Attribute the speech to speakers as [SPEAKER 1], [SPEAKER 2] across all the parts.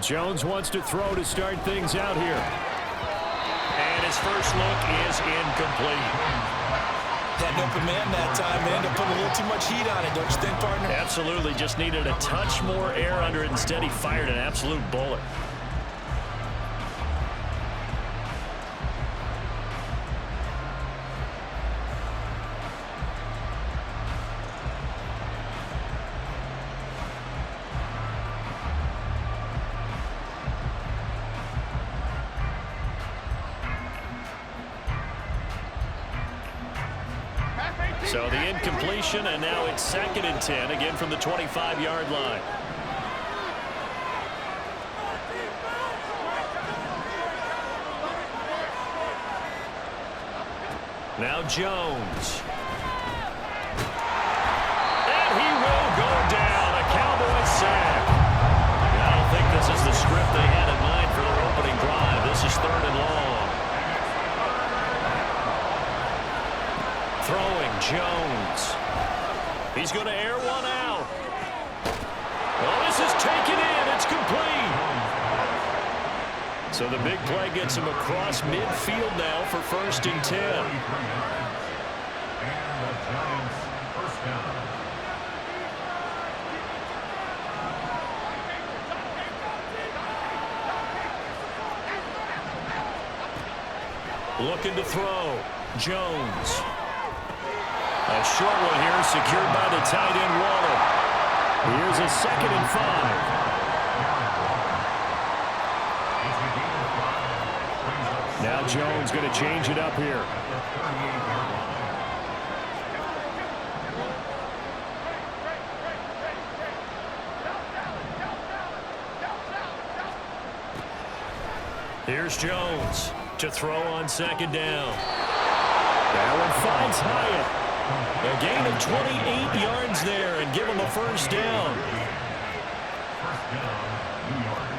[SPEAKER 1] Jones wants to throw to start things out here.
[SPEAKER 2] And his first look is incomplete.
[SPEAKER 3] Had an open man that time. They ended up putting a little too much heat on it, don't you think, partner?
[SPEAKER 2] Absolutely. Just needed a touch more air under it. Instead, he fired an absolute bullet. So the incompletion, and now it's 2nd and 10, again from the 25-yard line. Now Jones. And he will go down, a Cowboys sack. I don't think this is the script they had in mind for their opening drive. This is 3rd and long. Throwing, Jones. He's going to air one out. Oh, this is taken in. It's complete. So the big play gets him across midfield now for 1st and 10.
[SPEAKER 4] And the Giants first down.
[SPEAKER 2] Looking to throw. Jones. A short one here, secured by the tight end, Waller.
[SPEAKER 1] Here's a 2nd and 5. Now Jones going to change it up here.
[SPEAKER 2] Here's Jones to throw on 2nd down.
[SPEAKER 1] Allen finds Hyatt.
[SPEAKER 2] A gain of 28 yards there and give him a 1st down.
[SPEAKER 4] First down, New York.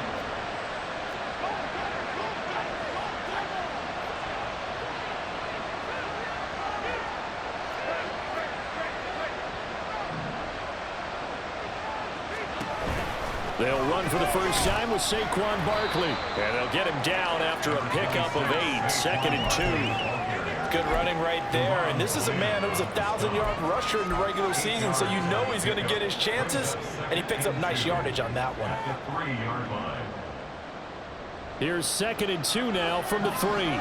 [SPEAKER 2] They'll run for the first time with Saquon Barkley. And they'll get him down after a pickup of 8, 2nd and 2.
[SPEAKER 3] Good running right there. And this is a man who was a 1,000-yard rusher in the regular season, so you know he's going to get his chances. And he picks up nice yardage on that one.
[SPEAKER 4] At the 3-yard line.
[SPEAKER 1] Here's 2nd and 2 now from the 3.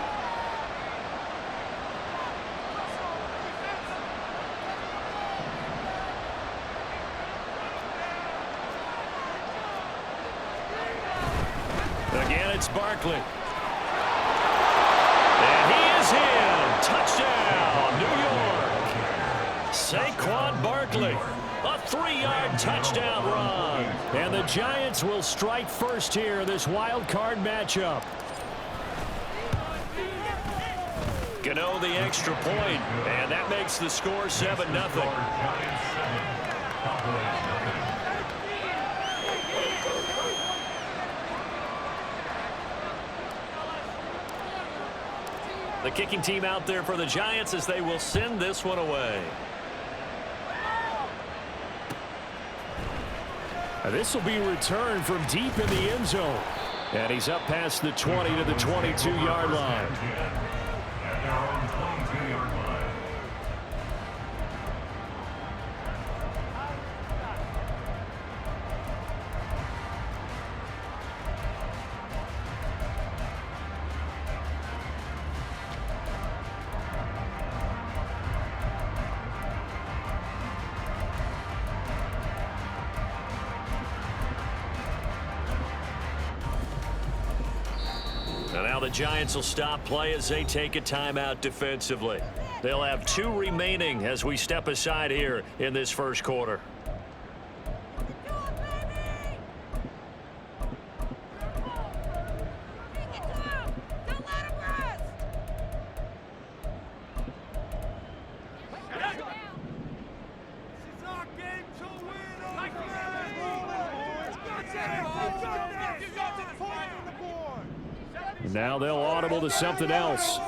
[SPEAKER 2] Again, it's Barkley. And he is in. Touchdown, New York. Saquon Barkley. A 3-yard touchdown run.
[SPEAKER 1] And the Giants will strike first here in this wild card matchup.
[SPEAKER 2] Gano the extra point, and that makes the score 7-0.
[SPEAKER 4] Giants 7, Cowboys nothing.
[SPEAKER 2] The kicking team out there for the Giants as they will send this one away.
[SPEAKER 1] This will be returned from deep in the end zone. And he's up past the 20 to the 22-yard line.
[SPEAKER 4] At their own 22-yard line.
[SPEAKER 2] Now the Giants will stop play as they take a timeout defensively. They'll have 2 remaining as we step aside here in this first quarter.
[SPEAKER 1] Now they'll audible to something else.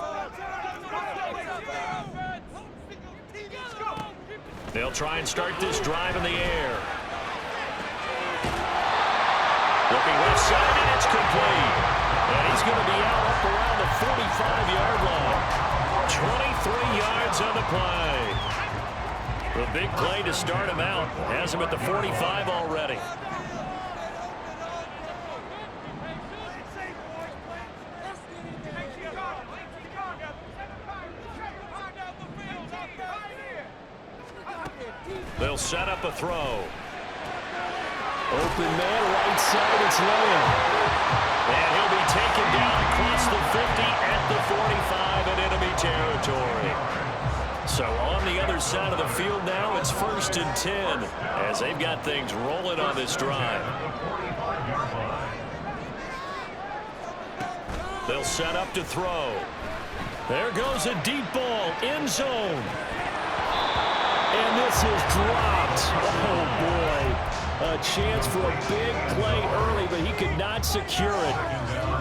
[SPEAKER 2] They'll try and start this drive in the air. Looking left side, and it's complete. And he's going to be out up around the 45-yard line. 23 yards on the play. The big play to start him out. Has him at the 45 already. They'll set up a throw.
[SPEAKER 1] Open man, right side, it's Lamb.
[SPEAKER 2] And he'll be taken down across the 50 at the 45 in enemy territory. So on the other side of the field now, it's 1st and 10 as they've got things rolling on this drive. They'll set up to throw.
[SPEAKER 1] There goes a deep ball, end zone. And this is dropped. Oh, boy. A chance for a big play early, but he could not secure it.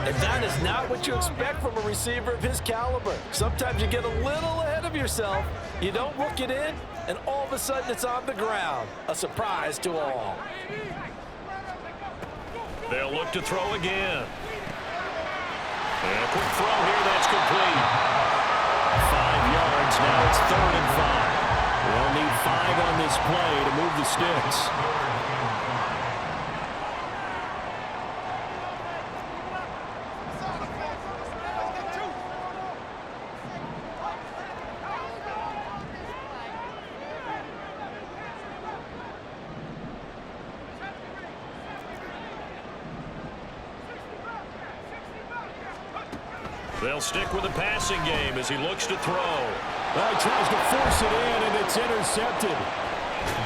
[SPEAKER 3] And that is not what you expect from a receiver of his caliber. Sometimes you get a little ahead of yourself. You don't look it in, and all of a sudden it's on the ground. A surprise to all.
[SPEAKER 2] They'll look to throw again. And a quick throw here, that's complete.
[SPEAKER 1] 5 yards, now it's 3rd and 5. They'll need 5 on this play to move the sticks.
[SPEAKER 2] They'll stick with the passing game as he looks to throw.
[SPEAKER 1] Well, he tries to force it in, and it's intercepted.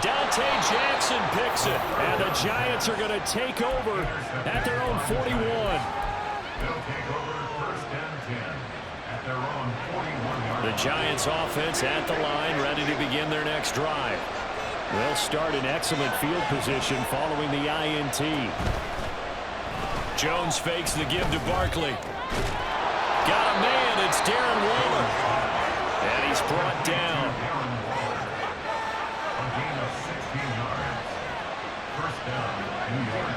[SPEAKER 2] Dante Jackson picks it.
[SPEAKER 1] And the Giants are going to take over at their own 41.
[SPEAKER 4] They'll take over 1st and 10 at their own 41-yard line.
[SPEAKER 2] The Giants offense at the line, ready to begin their next drive.
[SPEAKER 1] They'll start in excellent field position following the INT.
[SPEAKER 2] Jones fakes the give to Barkley. Got a man, it's Darren Waller. And he's brought down.
[SPEAKER 4] A gain of 16 yards. 1st down, New York.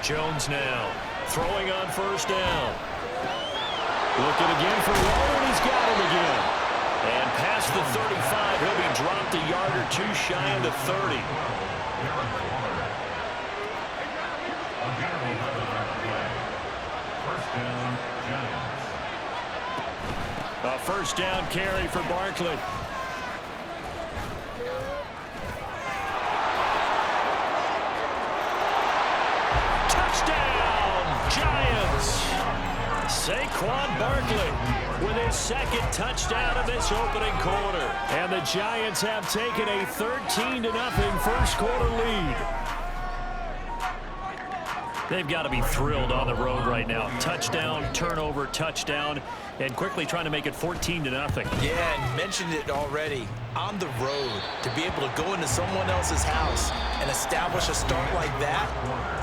[SPEAKER 2] Jones now throwing on 1st down.
[SPEAKER 1] Looking again for Waller, and he's got him again.
[SPEAKER 2] And past the 35, he'll be dropped a yard or two shy of the 30. A 1st down carry for Barkley. Touchdown, Giants! Saquon Barkley with his 2nd touchdown of this opening quarter.
[SPEAKER 1] And the Giants have taken a 13-0 1st quarter lead.
[SPEAKER 2] They've got to be thrilled on the road right now. Touchdown, turnover, touchdown, and quickly trying to make it 14-0.
[SPEAKER 3] Yeah, and mentioned it already. On the road, to be able to go into someone else's house and establish a start like that,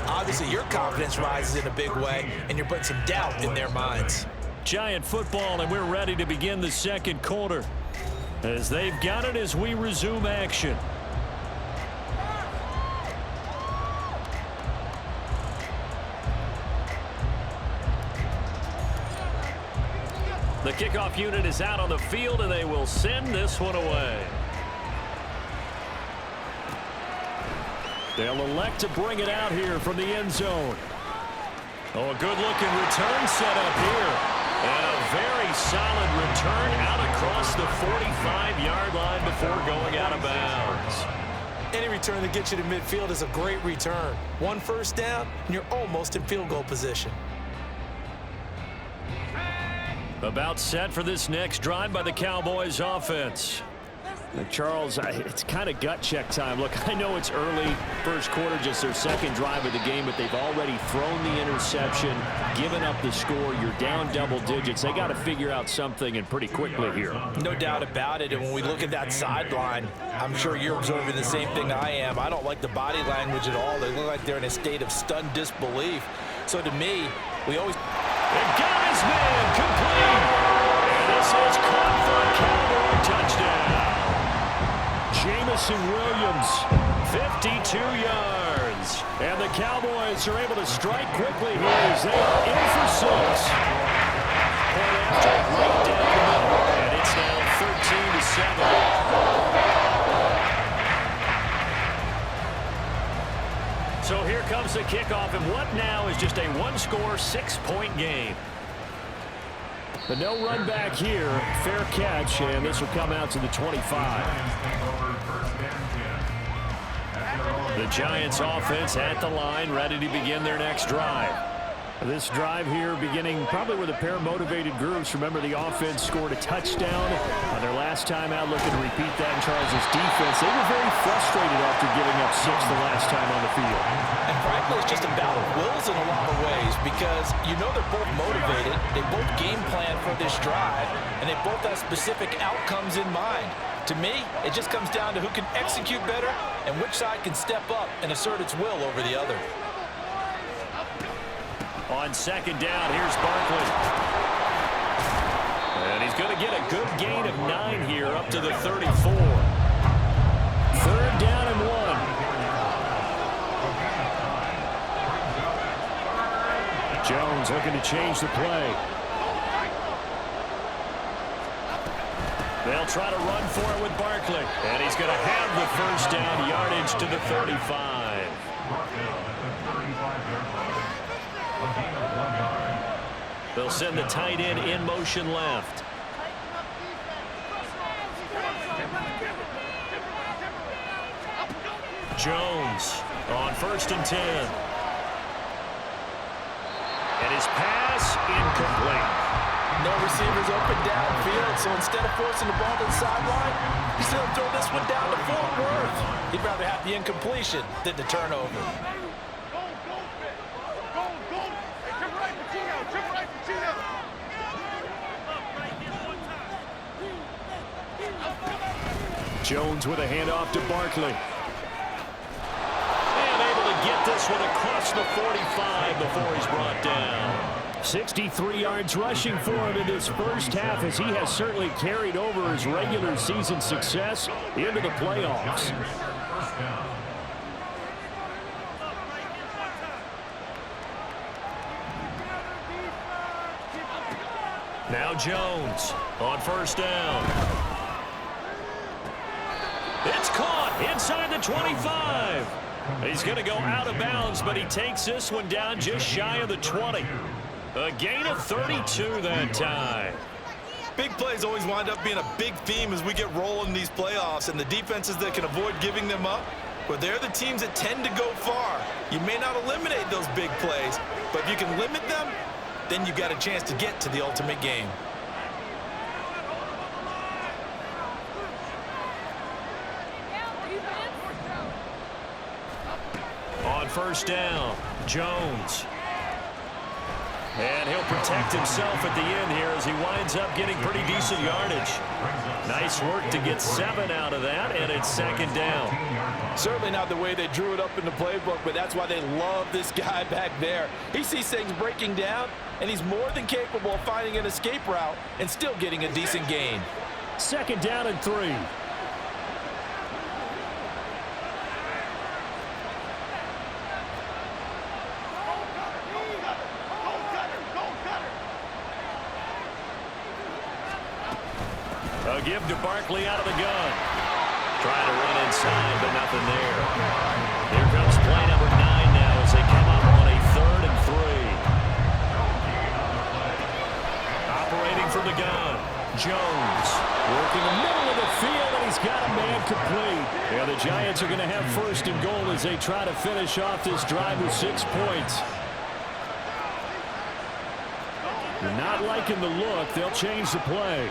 [SPEAKER 3] obviously your confidence rises in a big way, and you're putting some doubt in their minds.
[SPEAKER 2] Giant football, and we're ready to begin the 2nd quarter as they've got it as we resume action. The kickoff unit is out on the field, and they will send this one away.
[SPEAKER 1] They'll elect to bring it out here from the end zone.
[SPEAKER 2] Oh, a good-looking return set up here. And a very solid return out across the 45-yard line before going out of bounds.
[SPEAKER 3] Any return that gets you to midfield is a great return. 1 1st down, and you're almost in field goal position.
[SPEAKER 2] About set for this next drive by the Cowboys offense.
[SPEAKER 1] Charles, it's kind of gut check time. Look, I know it's early, 1st quarter, just their 2nd drive of the game, but they've already thrown the interception, given up the score. You're down double digits. They got to figure out something, and pretty quickly here.
[SPEAKER 3] No doubt about it. And when we look at that sideline, I'm sure you're observing the same thing I am. I don't like the body language at all. They look like they're in a state of stunned disbelief. So to me, we always...
[SPEAKER 2] They've got his man complete. And this is caught for a Cowboy touchdown.
[SPEAKER 1] Jameis Jameson Williams. 52 yards. And the Cowboys are able to strike quickly here as they are in for 6. Point after right down the middle. And it's now 13-7. So here comes the kickoff, and what now is just a one-score, 6-point game. But no run back here. Fair catch, and this will come out to the 25. The Giants offense at the line, ready to begin their next drive. This drive here beginning probably with a pair of motivated groups. Remember, the offense scored a touchdown on their last time out, looking to repeat that in Charles' defense. They were very frustrated after giving up 6 the last time on the field.
[SPEAKER 3] And frankly, it's just a battle of wills in a lot of ways because you know they're both motivated. They both game plan for this drive, and they both have specific outcomes in mind. To me, it just comes down to who can execute better and which side can step up and assert its will over the other.
[SPEAKER 1] On second down, here's Barkley. And he's going to get a good gain of 9 here up to the 34. 3rd down and 1. Jones looking to change the play. They'll try to run for it with Barkley. And he's going to have the first down, yardage to the 35. They'll send the tight end in motion left. Jones on 1st and 10. And his pass incomplete.
[SPEAKER 3] No receivers open downfield, so instead of forcing the ball to the sideline, he's going to throw this one down to Fort Worth. He'd rather have the incompletion than the turnover.
[SPEAKER 1] Jones with a handoff to Barkley. And able to get this one across the 45 before he's brought down. 63 yards rushing for him in this first half, as he has certainly carried over his regular season success into the playoffs. Now Jones on 1st down. It's caught inside the 25. He's going to go out of bounds, but he takes this one down just shy of the 20. A gain of 32 that time.
[SPEAKER 3] Big plays always wind up being a big theme as we get rolling in these playoffs, and the defenses that can avoid giving them up, well, they're the teams that tend to go far. You may not eliminate those big plays, but if you can limit them, then you've got a chance to get to the ultimate game.
[SPEAKER 1] On 1st down, Jones. And he'll protect himself at the end here as he winds up getting pretty decent yardage. Nice work to get 7 out of that, and it's 2nd down.
[SPEAKER 3] Certainly not the way they drew it up in the playbook, but that's why they love this guy back there. He sees things breaking down, and he's more than capable of finding an escape route and still getting a decent gain.
[SPEAKER 1] 2nd down and 3. A give to Barkley out of the gun. Trying to run inside, but nothing there. Here comes play number 9 now as they come up on a 3rd and 3. Operating from the gun. Jones working the middle of the field, and he's got a man complete. Yeah, the Giants are going to have 1st and goal as they try to finish off this drive with 6 points. You're not liking the look. They'll change the play.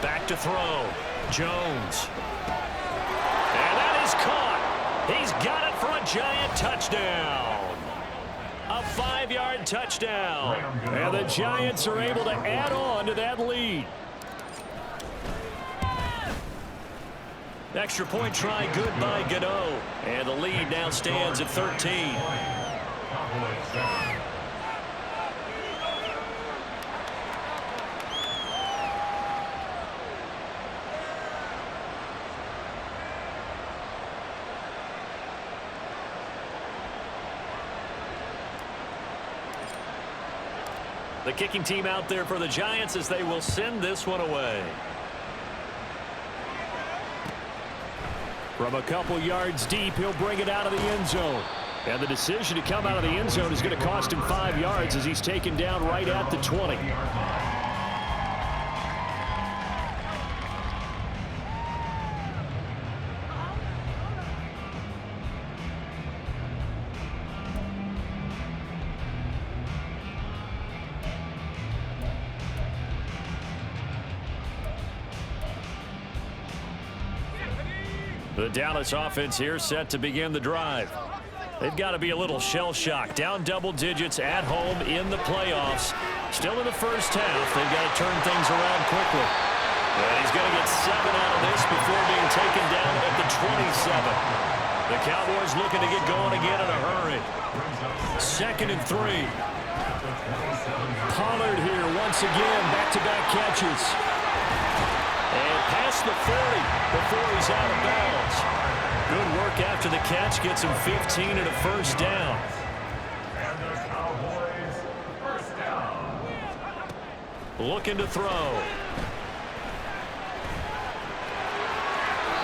[SPEAKER 1] Back to throw. Jones. And that is caught. He's got it for a Giant touchdown. A 5-yard touchdown. And the Giants are able to add on to that lead. Extra point try good by Gano. And the lead now stands at 13.
[SPEAKER 2] The kicking team out there for the Giants as they will send this one away.
[SPEAKER 1] From a couple yards deep, he'll bring it out of the end zone. And the decision to come out of the end zone is going to cost him 5 yards as he's taken down right at the 20.
[SPEAKER 2] The Dallas offense here set to begin the drive. They've got to be a little shell-shocked. Down double digits at home in the playoffs. Still in the first half. They've got to turn things around quickly. And he's going to get 7 out of this before being taken down at the 27. The Cowboys looking to get going again in a hurry. 2nd and 3.
[SPEAKER 1] Pollard here once again. Back-to-back catches.
[SPEAKER 2] And past the 40 before he's out of bounds. Good work after the catch. Gets him 15 and a first down.
[SPEAKER 4] And the Cowboys first down.
[SPEAKER 2] Looking to throw.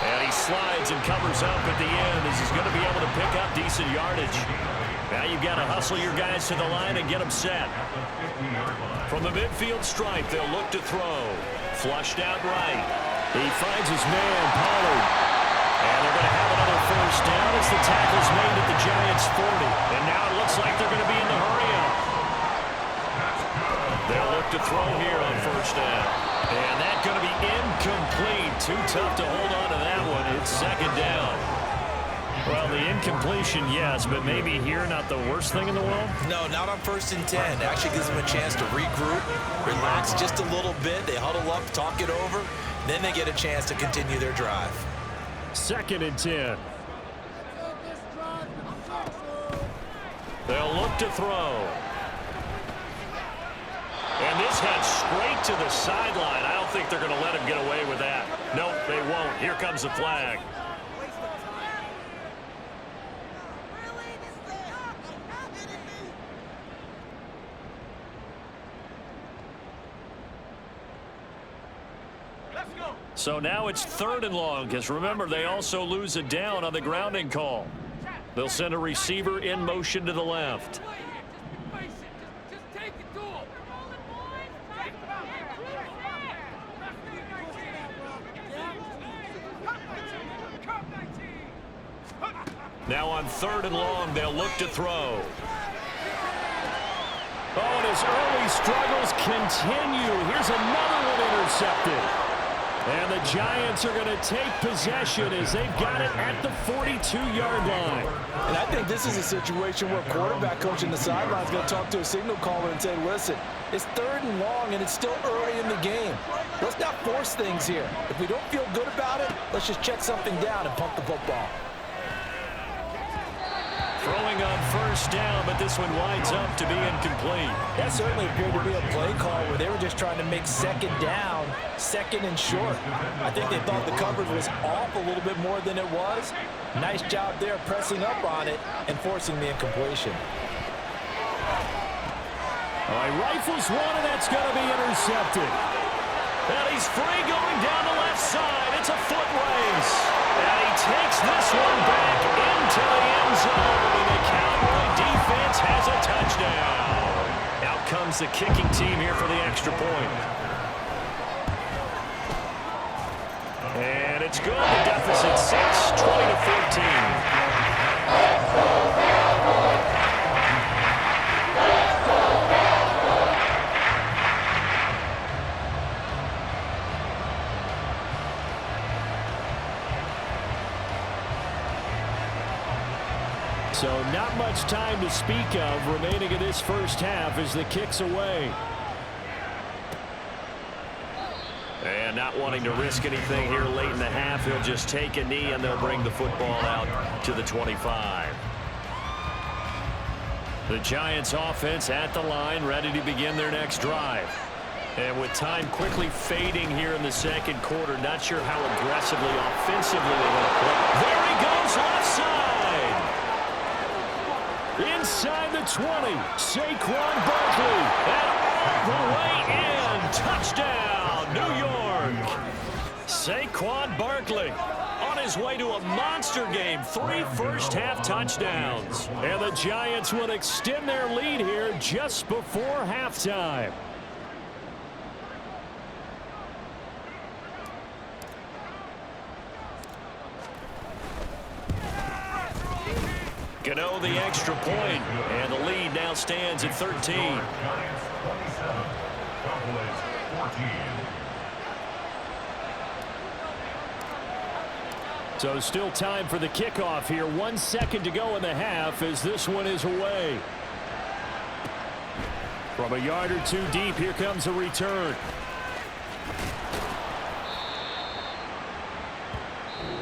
[SPEAKER 2] And he slides and covers up at the end as he's going to be able to pick up decent yardage. Now you've got to hustle your guys to the line and get them set. From the midfield stripe, they'll look to throw. Flushed out right.
[SPEAKER 1] He finds his man, Pollard.
[SPEAKER 2] And they're going to have another first down as the tackle's made at the Giants' 40. And now it looks like they're going to be in the hurry-up. They'll look to throw here on first down. And that's going to be incomplete. Too tough to hold on to that one. It's 2nd down.
[SPEAKER 1] Well, the incompletion, yes, but maybe here not the worst thing in the world?
[SPEAKER 3] No, not on 1st and 10. It actually gives them a chance to regroup, relax just a little bit. They huddle up, talk it over. Then they get a chance to continue their drive.
[SPEAKER 1] 2nd and 10.
[SPEAKER 2] They'll look to throw. And this head straight to the sideline. I don't think they're going to let him get away with that. Nope, they won't. Here comes the flag. So now it's 3rd and long, because remember, they also lose a down on the grounding call. They'll send a receiver in motion to the left. Now on 3rd and long, they'll look to throw.
[SPEAKER 1] Oh, and his early struggles continue. Here's another one intercepted. And the Giants are going to take possession as they've got it at the 42-yard line.
[SPEAKER 5] And I think this is a situation where quarterback coach in the sideline is going to talk to a signal caller and say, listen, it's 3rd and long and it's still early in the game. Let's not force things here. If we don't feel good about it, let's just check something down and pump the football.
[SPEAKER 2] Throwing on first down, but this one winds up to be incomplete.
[SPEAKER 5] That certainly appeared to be a play call where they were just trying to make 2nd down, 2nd and short. I think they thought the coverage was off a little bit more than it was. Nice job there pressing up on it and forcing the incompletion.
[SPEAKER 1] All right, rifles one, and that's going to be intercepted.
[SPEAKER 2] And he's free going down the left side. It's a foot race. And he takes this one back into the end zone. And the Cowboy defense has a touchdown. Out comes the kicking team here for the extra point. And it's good. The deficit 6, 20-14.
[SPEAKER 1] So not much time to speak of remaining in this first half as the kick's away.
[SPEAKER 2] And not wanting to risk anything here late in the half, he'll just take a knee and they'll bring the football out to the 25. The Giants offense at the line, ready to begin their next drive. And with time quickly fading here in the second quarter, not sure how aggressively, offensively they want to play. There he goes, left side.
[SPEAKER 1] Inside the 20, Saquon Barkley.
[SPEAKER 2] And Saquon Barkley on his way to a monster game. 3 first-half touchdowns. And the Giants will extend their lead here just before halftime. Gano the extra point, and the lead now stands at 13.
[SPEAKER 4] Giants 27, Cowboys 14.
[SPEAKER 1] So still time for the kickoff here. 1 second to go in the half as this one is away. From a yard or two deep, here comes a return.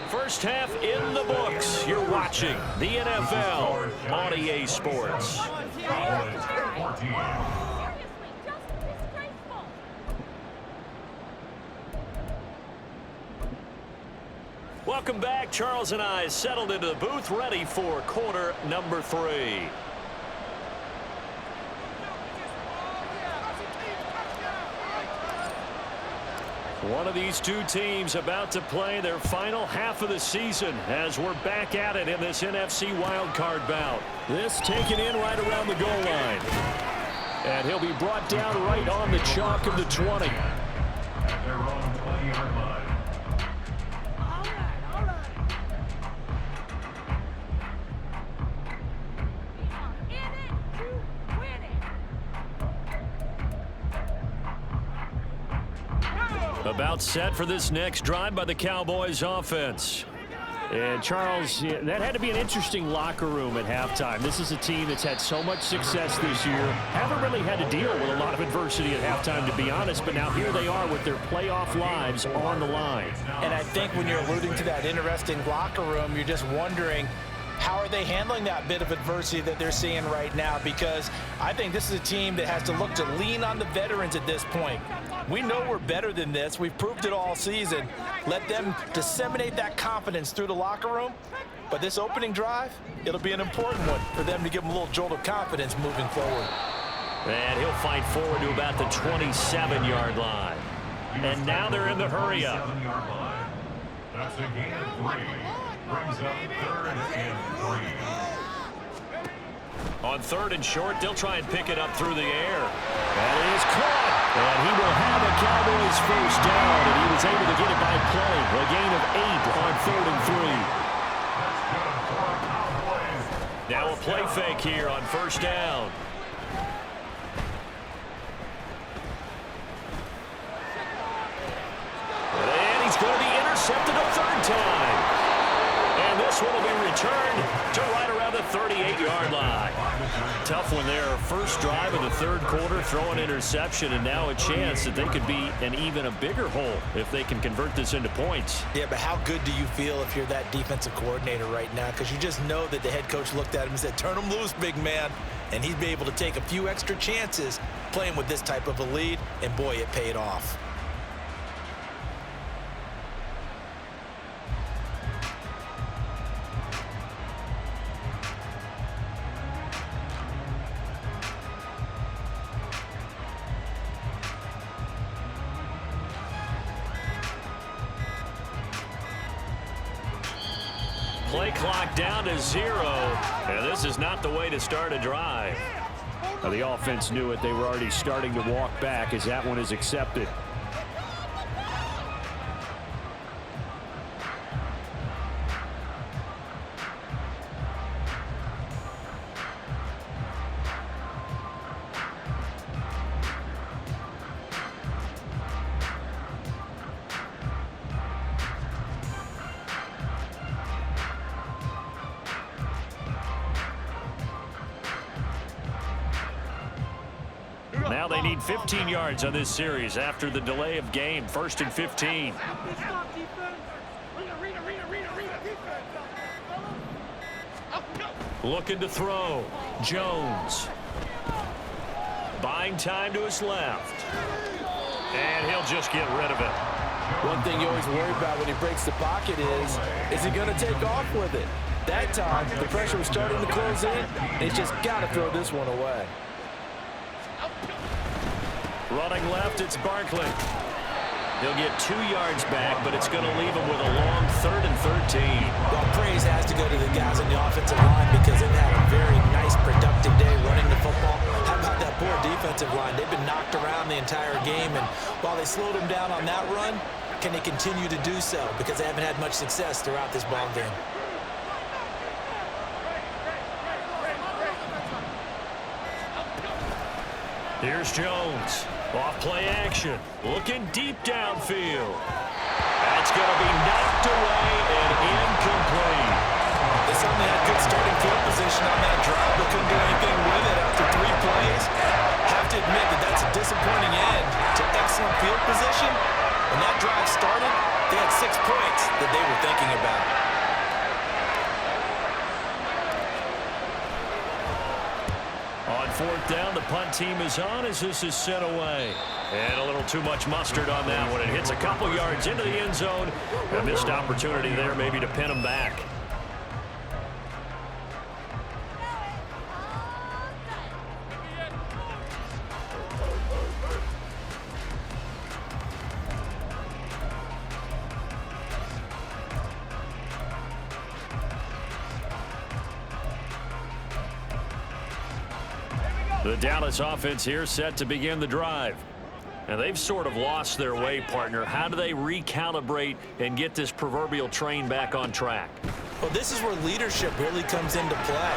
[SPEAKER 2] First half in the books. You're watching the NFL on EA Sports.
[SPEAKER 4] Cowboys 14.
[SPEAKER 2] Welcome back. Charles and I settled into the booth, ready for quarter number 3. One of these two teams about to play their final half of the season as we're back at it in this NFC wildcard bout.
[SPEAKER 1] This taken in right around the goal line. And he'll be brought down right on the chalk of the 20.
[SPEAKER 4] At their own 20-yard line.
[SPEAKER 2] About set for this next drive by the Cowboys offense.
[SPEAKER 1] And Charles, that had to be an interesting locker room at halftime. This is a team that's had so much success this year. Haven't really had to deal with a lot of adversity at halftime, to be honest. But now here they are with their playoff lives on the line.
[SPEAKER 5] And I think when you're alluding to that interesting locker room, you're just wondering, how are they handling that bit of adversity that they're seeing right now? Because I think this is a team that has to look to lean on the veterans at this point. We know we're better than this. We've proved it all season. Let them disseminate that confidence through the locker room. But this opening drive, it'll be an important one for them to give them a little jolt of confidence moving forward.
[SPEAKER 2] And he'll fight forward to about the 27-yard line. And now they're in the hurry-up.
[SPEAKER 4] 27-yard line. That's a gain of 3. Brings up 3rd and 3.
[SPEAKER 2] On 3rd and short, they'll try and pick it up through the air.
[SPEAKER 1] That is caught. And he will have a Cowboys first down, and he was able to get it by play. A gain of 8 on 3rd and 3.
[SPEAKER 2] Now a play fake here on first down. And he's going to be intercepted a 3rd time. And this one will be returned to right around the 38-yard line. Tough one there. First drive of the 3rd quarter, throw an interception, and now a chance that they could be an even a bigger hole if they can convert this into points.
[SPEAKER 5] Yeah, but how good do you feel if you're that defensive coordinator right now? Because you just know that the head coach looked at him and said, turn him loose, big man. And he'd be able to take a few extra chances playing with this type of a lead, and boy, it paid off.
[SPEAKER 2] Play clock down to 0, and this is not the way to start a drive.
[SPEAKER 1] Now, the offense knew it. They were already starting to walk back as that one is accepted.
[SPEAKER 2] Now they need 15 yards on this series after the delay of game. 1st and 15. Looking to throw. Jones. Buying time to his left. And he'll just get rid of it.
[SPEAKER 5] One thing you always worry about when he breaks the pocket is he going to take off with it? That time, the pressure was starting to close in. They just got to throw this one away.
[SPEAKER 2] Running left, it's Barkley.
[SPEAKER 1] He'll get 2 yards back, but it's going to leave him with a long 3rd and 13.
[SPEAKER 3] Well, praise has to go to the guys on the offensive line because they've had a very nice, productive day running the football. How about that poor defensive line? They've been knocked around the entire game, and while they slowed them down on that run, can they continue to do so? Because they haven't had much success throughout this ball game.
[SPEAKER 2] Here's Jones. Off play action. Looking deep downfield. That's going to be knocked away and incomplete.
[SPEAKER 3] They certainly had good starting field position on that drive, but couldn't do anything with it after 3 plays. Have to admit that that's a disappointing end to excellent field position. When that drive started, they had 6 points that they were thinking about.
[SPEAKER 2] On 4th down, the punt team is on as this is sent away. And a little too much mustard on that one. It hits a couple yards into the end zone. A missed opportunity there maybe to pin them back. The Dallas offense here set to begin the drive. And they've sort of lost their way, partner. How do they recalibrate and get this proverbial train back on track?
[SPEAKER 3] Well, this is where leadership really comes into play.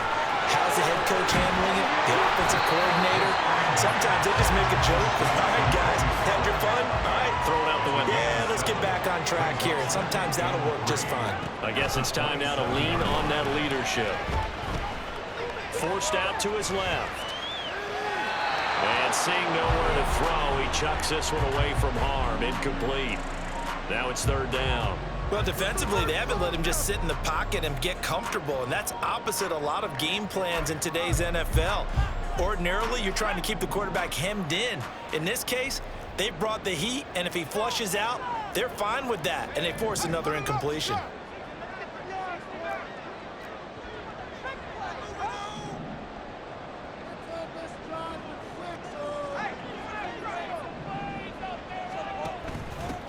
[SPEAKER 3] How's the head coach handling it? The offensive coordinator? Sometimes they just make a joke. All right, guys, had your fun? All right.
[SPEAKER 2] Throw it out the window.
[SPEAKER 3] Yeah, let's get back on track here. And sometimes that'll work just fine.
[SPEAKER 2] I guess it's time now to lean on that leadership. Forced out to his left. And seeing nowhere to throw, he chucks this one away from harm. Incomplete. Now it's 3rd down.
[SPEAKER 3] Well, defensively, they haven't let him just sit in the pocket and get comfortable, and that's opposite a lot of game plans in today's NFL. Ordinarily, you're trying to keep the quarterback hemmed in. In this case, they brought the heat, and if he flushes out, they're fine with that, and they force another incompletion.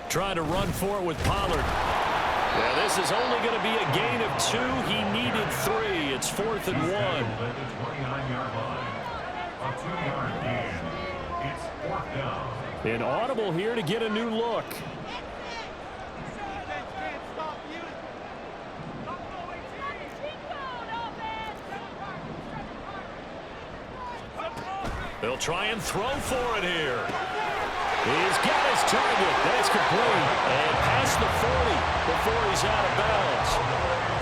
[SPEAKER 2] Trying to run for it with Pollard. Yeah, this is only going to be a gain of 2. He needed 3. It's 4th and 1.
[SPEAKER 4] At the 29-yard line. A 2-yard gain. It's 4th down.
[SPEAKER 1] An audible here to get a new look.
[SPEAKER 2] They'll try and throw for it here.
[SPEAKER 1] He's got his target. That's complete.
[SPEAKER 2] And past the 40 before he's out of bounds.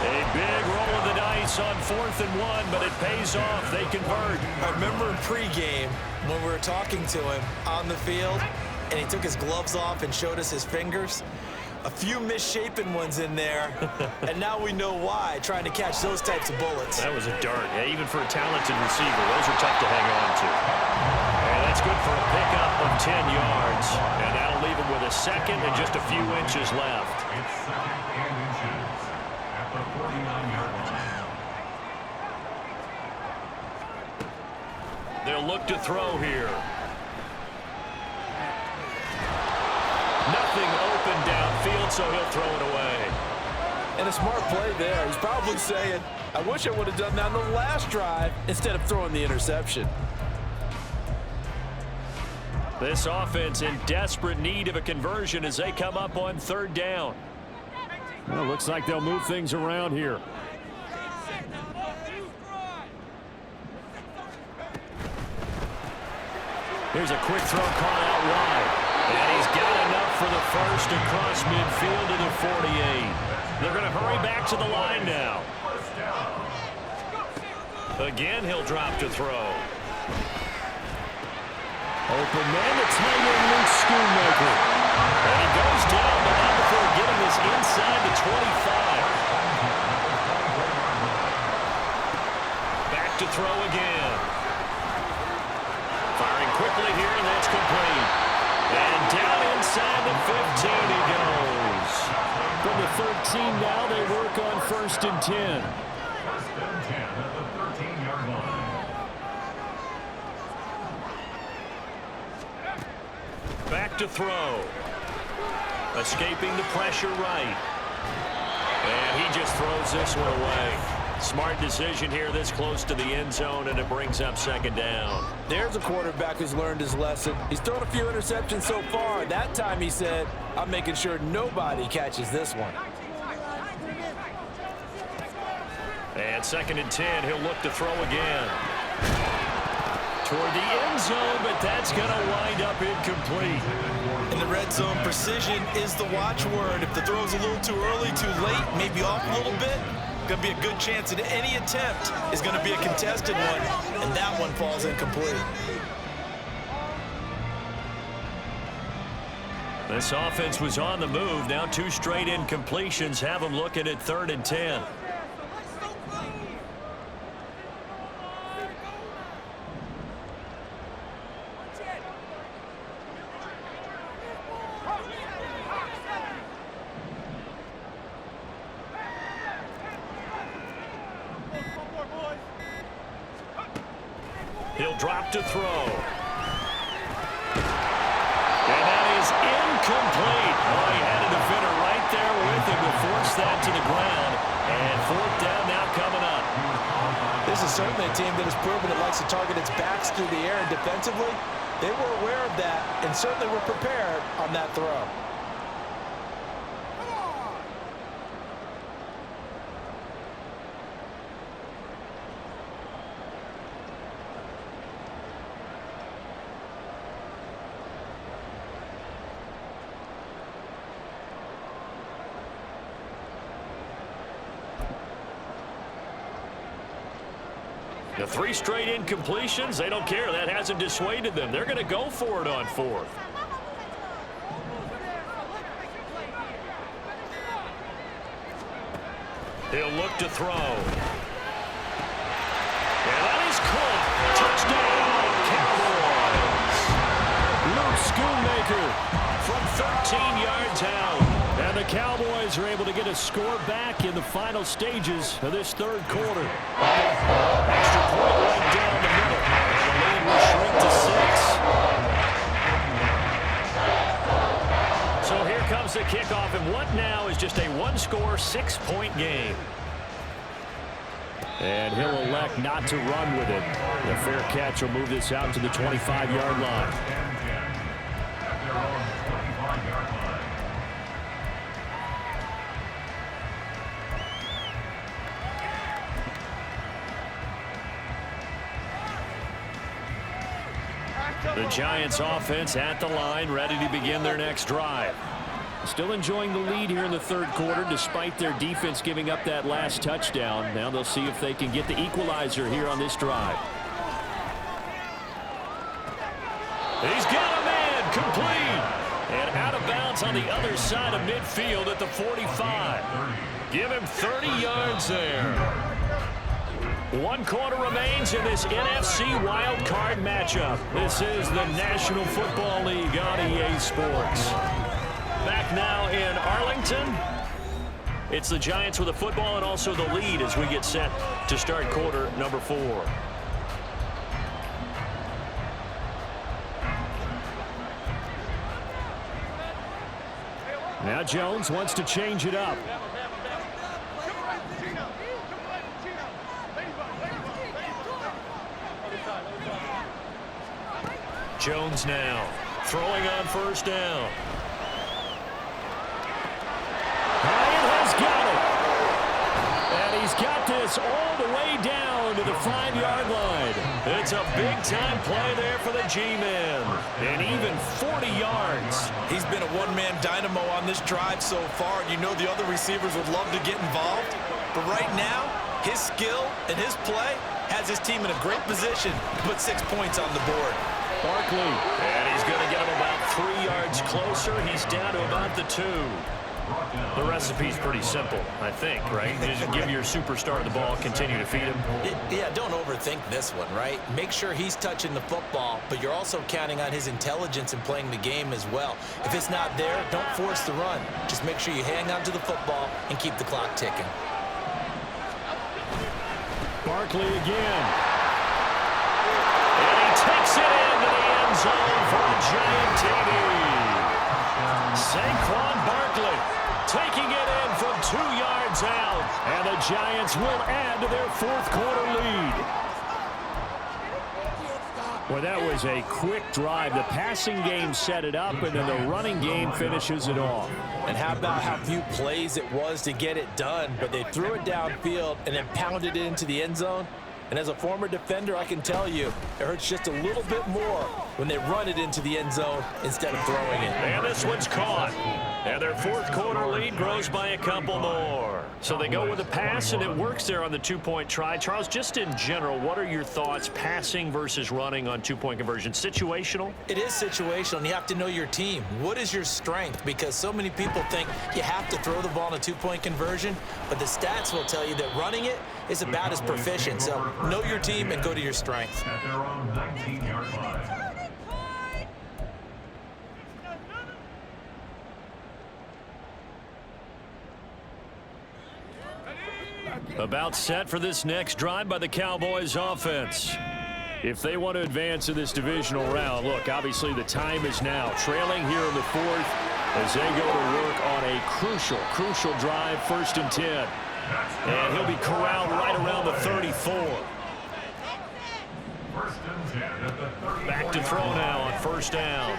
[SPEAKER 2] A big roll of the dice on 4th and 1, but it pays off. They convert.
[SPEAKER 3] I remember in pregame when we were talking to him on the field, and he took his gloves off and showed us his fingers. A few misshapen ones in there, and now we know why, trying to catch those types of bullets.
[SPEAKER 2] That was a dart. Yeah, even for a talented receiver, those are tough to hang on to. And that's good for a pickup of 10 yards. And that'll leave him with a 2nd and just a few inches left.
[SPEAKER 4] It's 2nd and inches at the 49-yard line.
[SPEAKER 2] They'll look to throw here. Nothing open downfield, so he'll throw it away.
[SPEAKER 5] And a smart play there. He's probably saying, I wish I would have done that on the last drive instead of throwing the interception.
[SPEAKER 2] This offense in desperate need of a conversion as they come up on 3rd down.
[SPEAKER 1] Well, looks like they'll move things around here.
[SPEAKER 2] Here's a quick throw caught out wide. And he's got enough for the first across midfield to the 48. They're going to hurry back to the line now. Again, he'll drop to throw.
[SPEAKER 1] Open man, the tight end, Luke Schoonmaker.
[SPEAKER 2] And he goes down, but not before getting this inside the 25. Back to throw again. Firing quickly here, and that's complete. And down inside the 15 he goes.
[SPEAKER 1] From the 13 now, they work on 1st and 10.
[SPEAKER 4] 1st and 10 at the 13-yard line.
[SPEAKER 2] Back to throw. Escaping the pressure right. And he just throws this one away. Smart decision here this close to the end zone, and it brings up second down.
[SPEAKER 5] There's a quarterback who's learned his lesson. He's thrown a few interceptions so far. That time he said, I'm making sure nobody catches this one.
[SPEAKER 2] And 2nd and 10, he'll look to throw again. Toward the end zone, but that's going to wind up incomplete.
[SPEAKER 3] In the red zone, precision is the watchword. If the throw's a little too early, too late, maybe off a little bit, going to be a good chance that any attempt is going to be a contested one, and that one falls incomplete.
[SPEAKER 2] This offense was on the move. Now 2 straight incompletions have them looking at 3rd and 10. He'll drop to throw. And that is incomplete. Oh, he had a defender right there with him to force that to the ground. And 4th down now coming up.
[SPEAKER 5] This is certainly a team that has proven it likes to target its backs through the air, and defensively, they were aware of that and certainly were prepared on that throw.
[SPEAKER 2] The 3 straight incompletions, they don't care. That hasn't dissuaded them. They're going to go for it on 4th. He'll look to throw. And that is caught. Touchdown, Cowboys. Luke Schoonmaker from 13 yards out. And the Cowboys are able to get a score back in the final stages of this 3rd quarter. Extra point right down the middle. And the lead will shrink to 6. So here comes the kickoff, and what now is just a 1-score, 6-point game. And he'll elect not to run with it. The fair catch will move this out to the 25-yard line. The Giants offense at the line, ready to begin their next drive. Still enjoying the lead here in the 3rd quarter, despite their defense giving up that last touchdown. Now they'll see if they can get the equalizer here on this drive. He's got a man, complete. And out of bounds on the other side of midfield at the 45. Give him 30 yards there. 1 quarter remains in this NFC Wild Card matchup. This is the National Football League on EA Sports. Back now in Arlington. It's the Giants with the football and also the lead as we get set to start quarter number 4. Now Jones wants to change it up. Jones now throwing on 1st down. Bryant has got it. And he's got this all the way down to the 5-yard line. It's a big-time play there for the G-men. And even 40 yards.
[SPEAKER 3] He's been a one-man dynamo on this drive so far. You know the other receivers would love to get involved. But right now, his skill and his play has his team in a great position to put 6 points on the board.
[SPEAKER 2] Barkley. And he's going to get him about 3 yards closer. He's down to about the 2. The recipe's pretty simple, I think, right? Just give your superstar the ball, continue to feed him.
[SPEAKER 3] Yeah, don't overthink this one, right? Make sure he's touching the football, but you're also counting on his intelligence in playing the game as well. If it's not there, don't force the run. Just make sure you hang on to the football and keep the clock ticking.
[SPEAKER 2] Barkley again. Takes it into the end zone for a giant TD. taking it in from 2 yards out.
[SPEAKER 1] And the Giants will add to their fourth quarter lead. Well, that was a quick drive. The passing game set it up, and then the running game finishes it off.
[SPEAKER 5] And how about how few plays it was to get it done, but they threw it downfield and then pounded it into the end zone. And as a former defender, I can tell you, it hurts just a little bit more when they run it into the end zone instead of throwing it.
[SPEAKER 2] And this one's caught. And their fourth quarter lead grows by a couple more. So they go with a pass, and it works there on the two-point try. Charles, just in general, what are your thoughts passing versus running on two-point conversion? Situational?
[SPEAKER 3] It is situational, and you have to know your team. What is your strength? Because so many people think you have to throw the ball in a two-point conversion, but the stats will tell you that running it is about as proficient. So know your team and go to your strength.
[SPEAKER 4] At their own 19-yard line.
[SPEAKER 2] About set for this next drive by the Cowboys offense. If they want to advance in this divisional round, look, obviously the time is now. Trailing here in the fourth as they go to work on a crucial drive, 1st and 10. And he'll be corralled right around the 34. Back to throw now on 1st down.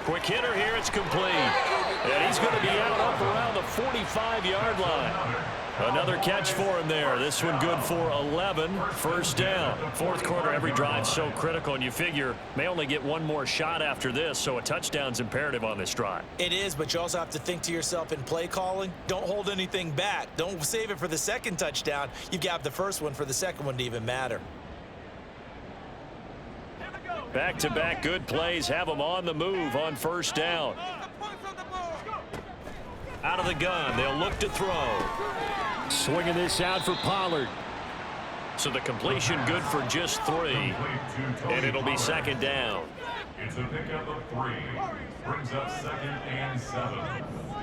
[SPEAKER 2] Quick hitter here, it's complete. And he's going to be out up around the 45-yard line. Another catch for him there. This one good for 11. 1st down. Fourth quarter, every drive so critical, and you figure may only get one more shot after this, so a touchdown's imperative on this drive.
[SPEAKER 3] It is, but you also have to think to yourself in play calling, don't hold anything back. Don't save it for the second touchdown. You've got the first one for the second one to even matter.
[SPEAKER 2] Back-to-back good plays have them on the move on 1st down. Out of the gun, they'll look to throw.
[SPEAKER 1] Swinging this out for Pollard.
[SPEAKER 2] So the completion good for just 3. And it'll be 2nd down.
[SPEAKER 4] It's a pickup of 3. Brings up 2nd and 7.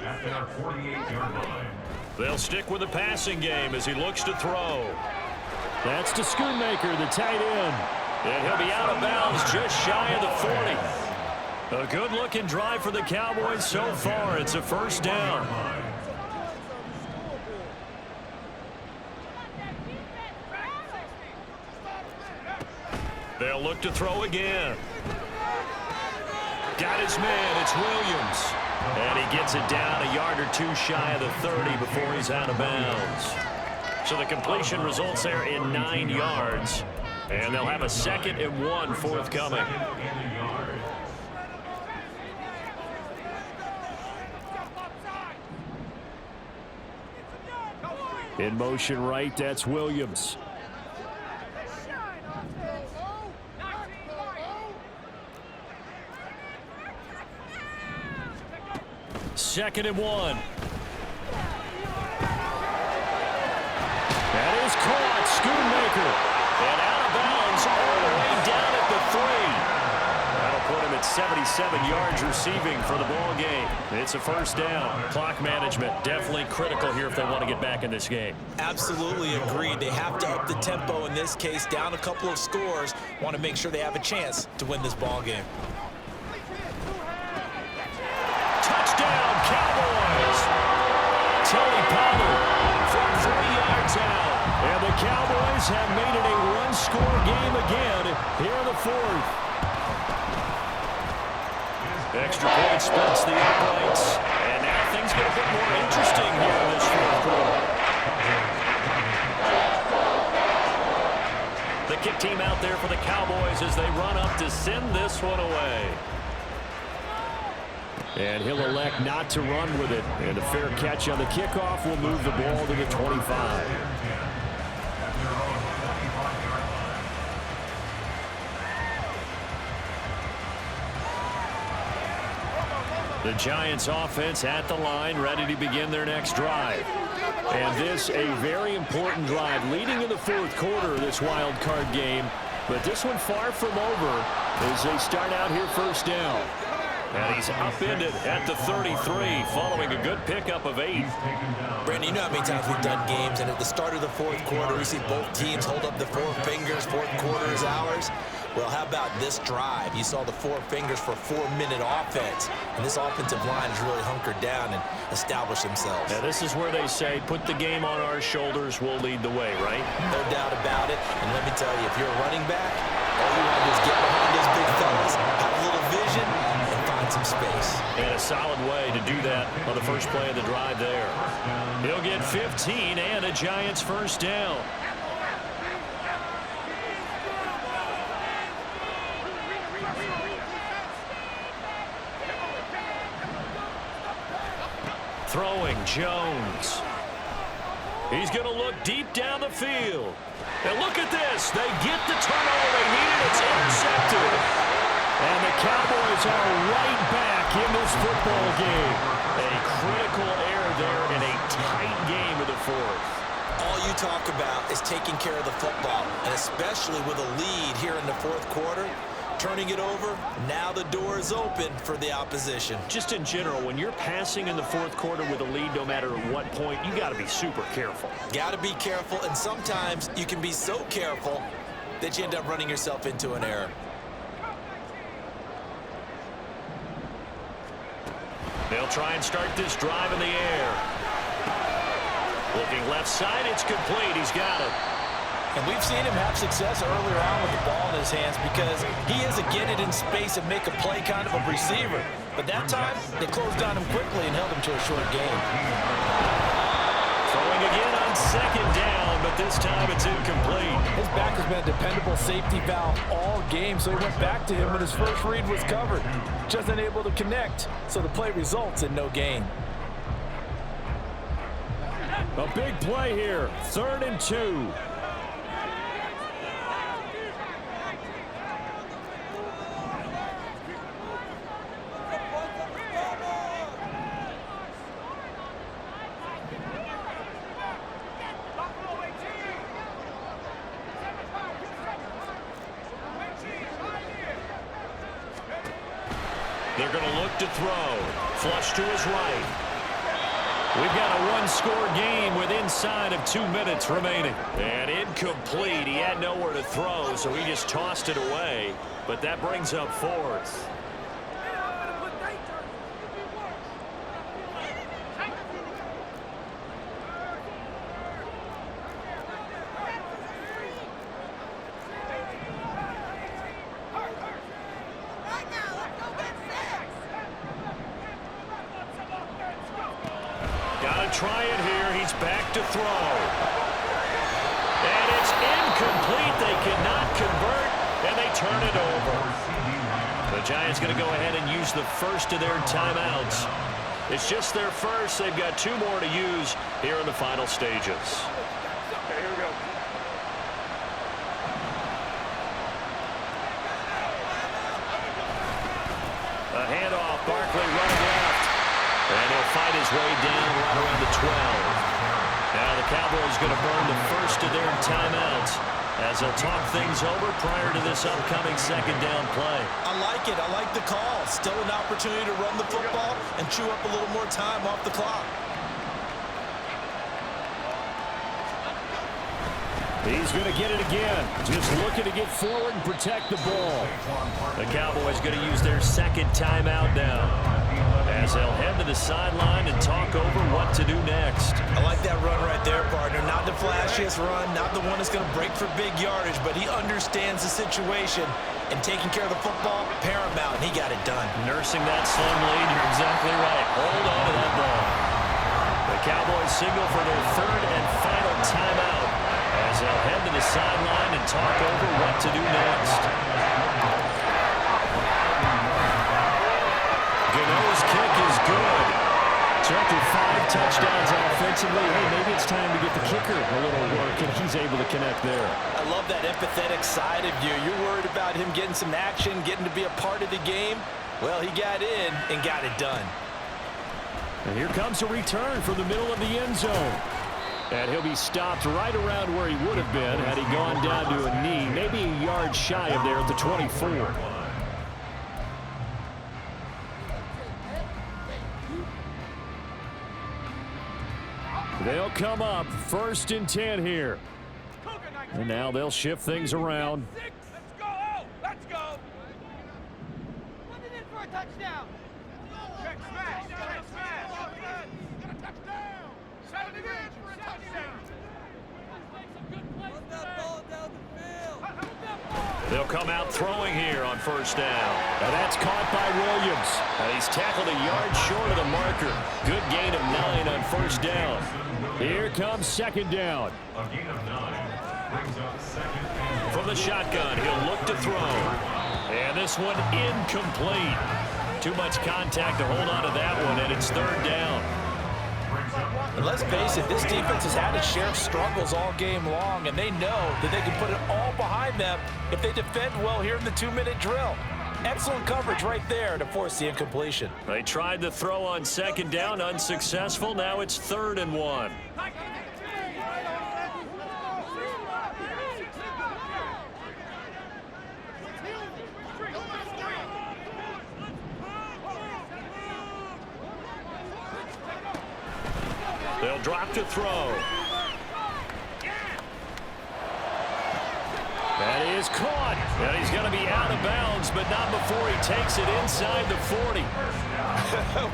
[SPEAKER 4] At their 48-yard line.
[SPEAKER 2] They'll stick with the passing game as he looks to throw.
[SPEAKER 1] That's to Schoonmaker, the tight end.
[SPEAKER 2] And he'll be out of bounds just shy of the 40. A good-looking drive for the Cowboys so far. It's a 1st down. They'll look to throw again. Got his man. It's Williams. And he gets it down a yard or 2 shy of the 30 before he's out of bounds. So the completion results there in 9 yards. And they'll have a 2nd and 1 forthcoming.
[SPEAKER 1] In motion right, that's Williams.
[SPEAKER 2] Second and 1. That is caught. Schoonmaker. And out of bounds all the way down at the 3. That'll put him at 77 yards receiving for the ball game. It's a 1st down. Clock management definitely critical here if they want to get back in this game.
[SPEAKER 3] Absolutely agreed. They have to up the tempo in this case, down a couple of scores. Want to make sure they have a chance to win this ball game.
[SPEAKER 2] Touchdown, Cowboys! Tony Pollard from 3 yards out. And the Cowboys have made it a one-score game again here in the 4th. Extra point splits the uprights. And now things get a bit more interesting here in this 4th quarter. The kick team out there for the Cowboys as they run up to send this one away.
[SPEAKER 1] And he'll elect not to run with it. And a fair catch on the kickoff will move the ball to the 25.
[SPEAKER 2] The Giants offense at the line, ready to begin their next drive.
[SPEAKER 1] And this a very important drive leading in the 4th quarter of this wild card game. But this one far from over as they start out here 1st down.
[SPEAKER 2] And he's upended at the 33 following a good pickup of 8.
[SPEAKER 3] Brandon, you know how many times we've done games, and at the start of the 4th quarter, we see both teams hold up the 4 fingers, 4th quarter is ours. Well, how about this drive? You saw the four fingers for 4-minute offense, and this offensive line has really hunkered down and established themselves.
[SPEAKER 2] Now, this is where they say, put the game on our shoulders, we'll lead the way, right?
[SPEAKER 3] No doubt about it. And let me tell you, if you're a running back, all you want to do is get behind those big fellas, have a little vision, and find some space.
[SPEAKER 2] And a solid way to do that on the first play of the drive there. He'll get 15 and a Giants first down. Throwing Jones. He's going to look deep down the field. And look at this. They get the turnover they needed. It's intercepted. And the Cowboys are right back in this football game. A critical error there in a tight game of the fourth.
[SPEAKER 3] All you talk about is taking care of the football, and especially with a lead here in the fourth quarter, turning it over, now the door is open for the opposition.
[SPEAKER 2] Just in general, when you're passing in the fourth quarter with a lead, no matter at what point, you got to be super careful.
[SPEAKER 3] Got to be careful, and sometimes you can be so careful that you end up running yourself into an error.
[SPEAKER 2] They'll try and start this drive in the air. Looking left side, it's complete. He's got it.
[SPEAKER 5] And we've seen him have success earlier on with the ball in his hands because he is a get it in space and make a play kind of a receiver. But that time, they closed on him quickly and held him to a short gain.
[SPEAKER 2] Throwing again on second down, but this time it's incomplete.
[SPEAKER 5] His back has been a dependable safety valve all game, so he went back to him when his first read was covered. Just unable to connect, so the play results in no gain.
[SPEAKER 2] A big play here, 3rd and 2. They're going to look to throw. Flush to his right. We've got a one-score game with inside of 2 minutes remaining. And incomplete. He had nowhere to throw, so he just tossed it away. But that brings up 4th. Try it here. He's back to throw. And it's incomplete. They cannot convert, and they turn it over. The Giants going to go ahead and use the first of their timeouts. It's just their first. They've got 2 more to use here in the final stages.
[SPEAKER 6] Okay, here we go.
[SPEAKER 2] A handoff. Barkley running left. And he'll fight his way down right around the 12. Now the Cowboys going to burn the first of their timeouts as they'll talk things over prior to this upcoming second down play.
[SPEAKER 3] I like it. I like the call. Still an opportunity to run the football and chew up a little more time off the clock.
[SPEAKER 2] He's going to get it again. Just looking to get forward and protect the ball. The Cowboys going to use their second timeout now as they'll head to the sideline and talk over what to do next.
[SPEAKER 3] I like that run right there, partner. Not the flashiest run, not the one that's going to break for big yardage, but he understands the situation, and taking care of the football, paramount, and he got it done.
[SPEAKER 2] Nursing that slim lead, you're exactly right. Hold on to that ball. The Cowboys signal for their 3rd and final timeout as they'll head to the sideline and talk over what to do next. Gano's kick is good. So after 5 touchdowns offensively, hey, maybe it's time to get the kicker a little work, and he's able to connect there.
[SPEAKER 5] I love that empathetic side of you. You're worried about him getting some action, getting to be a part of the game. Well, he got in and got it done.
[SPEAKER 2] And here comes a return from the middle of the end zone. And he'll be stopped right around where he would have been had he gone down to a knee, maybe a yard shy of there at the 24. They'll come up 1st and 10 here. And now they'll shift things around.
[SPEAKER 6] Let's go!
[SPEAKER 2] They'll come out throwing here on first down.
[SPEAKER 1] And that's caught by Williams.
[SPEAKER 2] And he's tackled a yard short of the marker. Good gain of 9 on first down.
[SPEAKER 1] Here comes second down.
[SPEAKER 4] A gain of 9 brings up second and
[SPEAKER 2] From the shotgun, he'll look to throw. And this one incomplete. Too much contact to hold on to that one, and it's third down.
[SPEAKER 5] And let's face it, this defense has had its share of struggles all game long, and they know that they can put it all behind them if they defend well here in the 2-minute drill. Excellent coverage right there to force the incompletion.
[SPEAKER 2] They tried to throw on second down, unsuccessful. Now it's 3rd and 1. They'll drop to throw.
[SPEAKER 1] That is caught.
[SPEAKER 2] And he's going to be out of bounds, but not before he takes it inside the 40.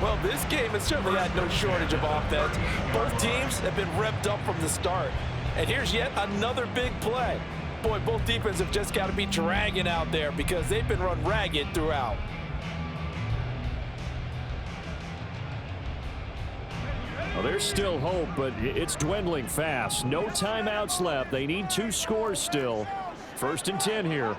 [SPEAKER 5] Well, this game has certainly had no shortage of offense. Both teams have been revved up from the start. And here's yet another big play. Boy, both defenses have just got to be dragging out there because they've been run ragged throughout.
[SPEAKER 1] Well, there's still hope, but it's dwindling fast. No timeouts left. They need 2 scores still. 1st and 10 here.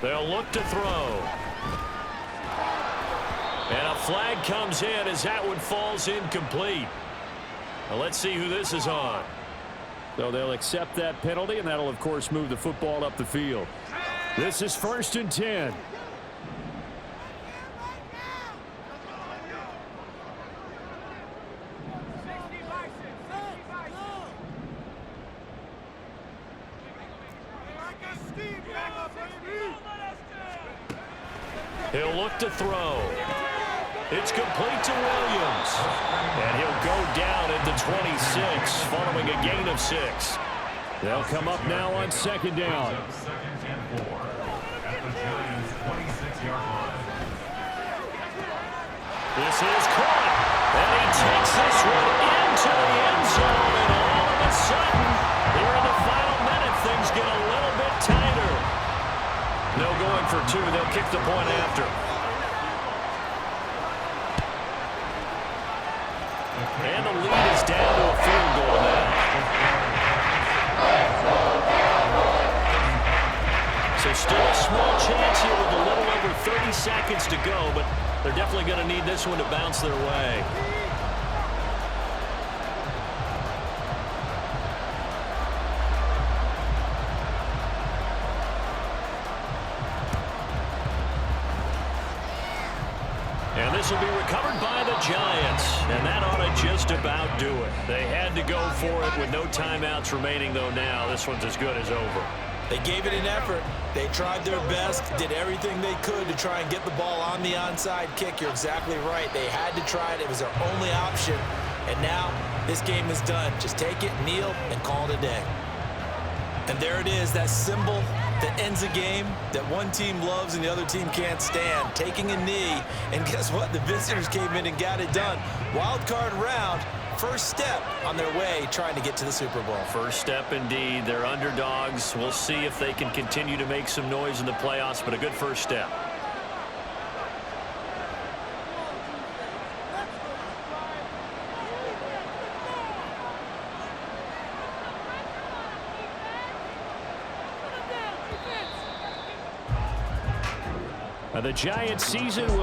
[SPEAKER 2] They'll look to throw. And a flag comes in as that one falls incomplete. Now let's see who this is on.
[SPEAKER 1] So they'll accept that penalty, and that'll, of course, move the football up the field. This is 1st and 10.
[SPEAKER 2] He'll look to throw. It's complete to Williams. And he'll go down at the 26 following a gain of 6.
[SPEAKER 1] They'll come up now on second down.
[SPEAKER 4] second and 4 at the Giants' 26-yard line.
[SPEAKER 2] This is caught. And he takes this one into the end zone. And all of a sudden, here in the final minute, things get a little bit tighter. No going for 2. They'll kick the point after. And the lead is down to a field goal now. So still a small chance here with a little over 30 seconds to go, but they're definitely going to need this one to bounce their way. And this will be recovered by the Giants, and that ought to just about do it. They had to go for it with no timeouts remaining, though now this one's as good as over.
[SPEAKER 3] They gave it an effort. They tried their best, did everything they could to try and get the ball on the onside kick. You're exactly right. They had to try it. It was their only option. And now this game is done. Just take it, kneel, and call it a day. And there it is, that symbol that ends a game that one team loves and the other team can't stand. Taking a knee, and guess what? The visitors came in and got it done. Wild card round, first step on their way trying to get to the Super Bowl.
[SPEAKER 2] First step indeed. They're underdogs. We'll see if they can continue to make some noise in the playoffs, but a good first step.
[SPEAKER 1] The Giants season will